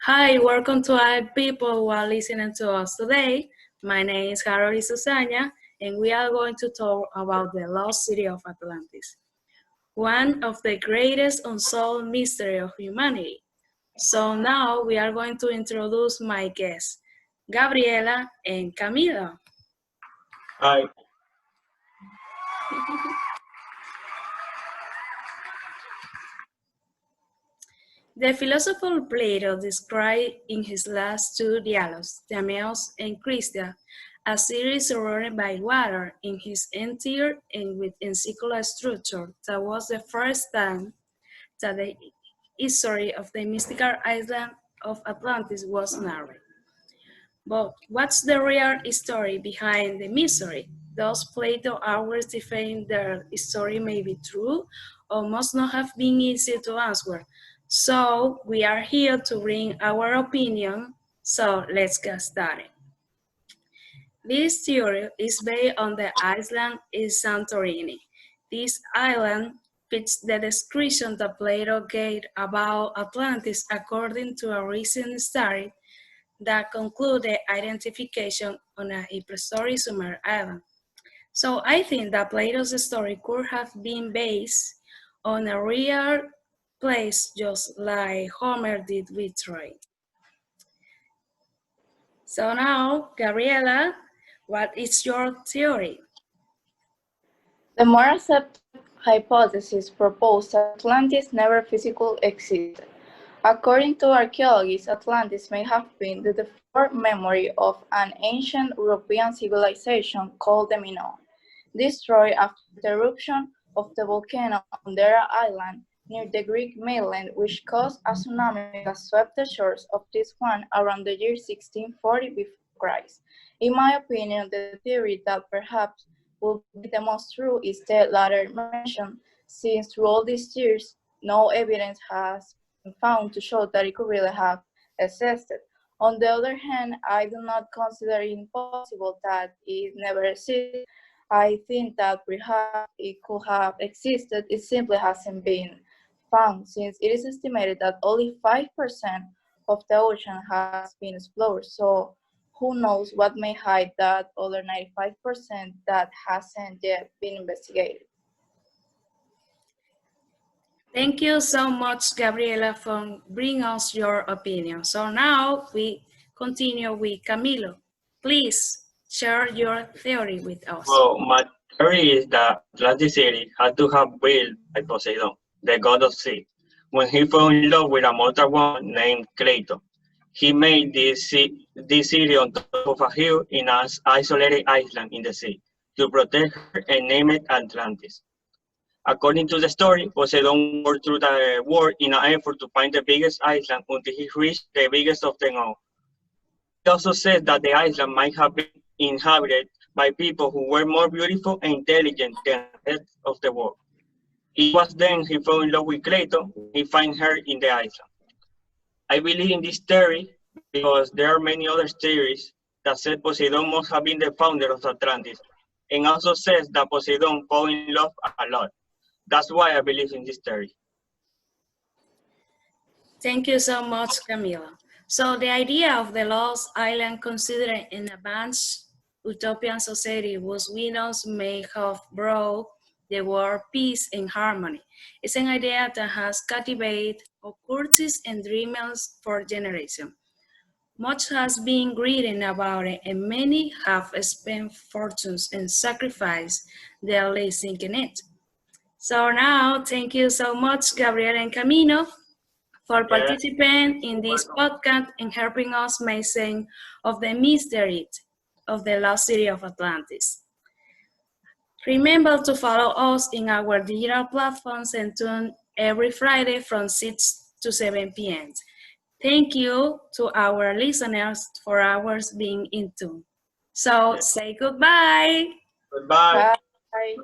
Hi, welcome to all people who are listening to us today. My name is Harold Susana, and we are going to talk about the lost city of Atlantis, one of the greatest unsolved mysteries of humanity. So now we are going to introduce my guests, Gabriela and Camila. Hi. The philosopher Plato described in his last two dialogues, Timaeus and Chrysia, a series surrounded by water in his interior and with circular structure. That was the first time that the history of the mystical island of Atlantis was narrated. But what's the real story behind the mystery? Does Plato always defend their story may be true or must not have been easy to answer? So we are here to bring our opinion. So let's get started. This theory is based on the island is Santorini. This island fits the description that Plato gave about Atlantis according to a recent study that conclude the identification on a prehistoric Sumer island. So I think that Plato's story could have been based on a real place just like Homer did with Troy. So now, Gabriela, what is your theory? The more accepted hypothesis proposed that Atlantis never physically existed. According to archaeologists, Atlantis may have been the defunct memory of an ancient European civilization called the Minoan, destroyed after the eruption of the volcano on Dera Island near the Greek mainland, which caused a tsunami that swept the shores of this one around the year 1640 before Christ. In my opinion, the theory that perhaps will be the most true is the latter mentioned, since through all these years, no evidence has been found to show that it could really have existed. On the other hand, I do not consider it impossible that it never existed. I think that perhaps it could have existed, it simply hasn't been found, since it is estimated that only 5% of the ocean has been explored. So who knows what may hide that other 95% that hasn't yet been investigated. Thank you so much, Gabriela, for bringing us your opinion. So now we continue with Camilo. Please share your theory with us. Well, my theory is that Atlantis City had to have built by Poseidon, the god of sea, when he fell in love with a mortal woman named Cleito. He made this city on top of a hill in an isolated island in the sea to protect her and name it Atlantis. According to the story, Poseidon worked through the world in an effort to find the biggest island until he reached the biggest of them all. He also said that the island might have been inhabited by people who were more beautiful and intelligent than the rest of the world. It was then he fell in love with Cleito when he found her in the island. I believe in this theory because there are many other theories that said Poseidon must have been the founder of Atlantis, and also says that Poseidon fell in love a lot. That's why I believe in this theory. Thank you so much, Camila. So the idea of the lost island considered an advanced utopian society was widows may have brought the world peace and harmony. It's an idea that has captivated occultists and dreamers for generations. Much has been written about it, and many have spent fortunes and sacrificed their lives in it. So now, thank you so much, Gabriel and Camino, for participating in this podcast and helping us make sense of the mystery of the lost city of Atlantis. Remember to follow us in our digital platforms and tune every Friday from 6 to 7 p.m. Thank you to our listeners for hours being in tune. So say goodbye. Goodbye. Bye.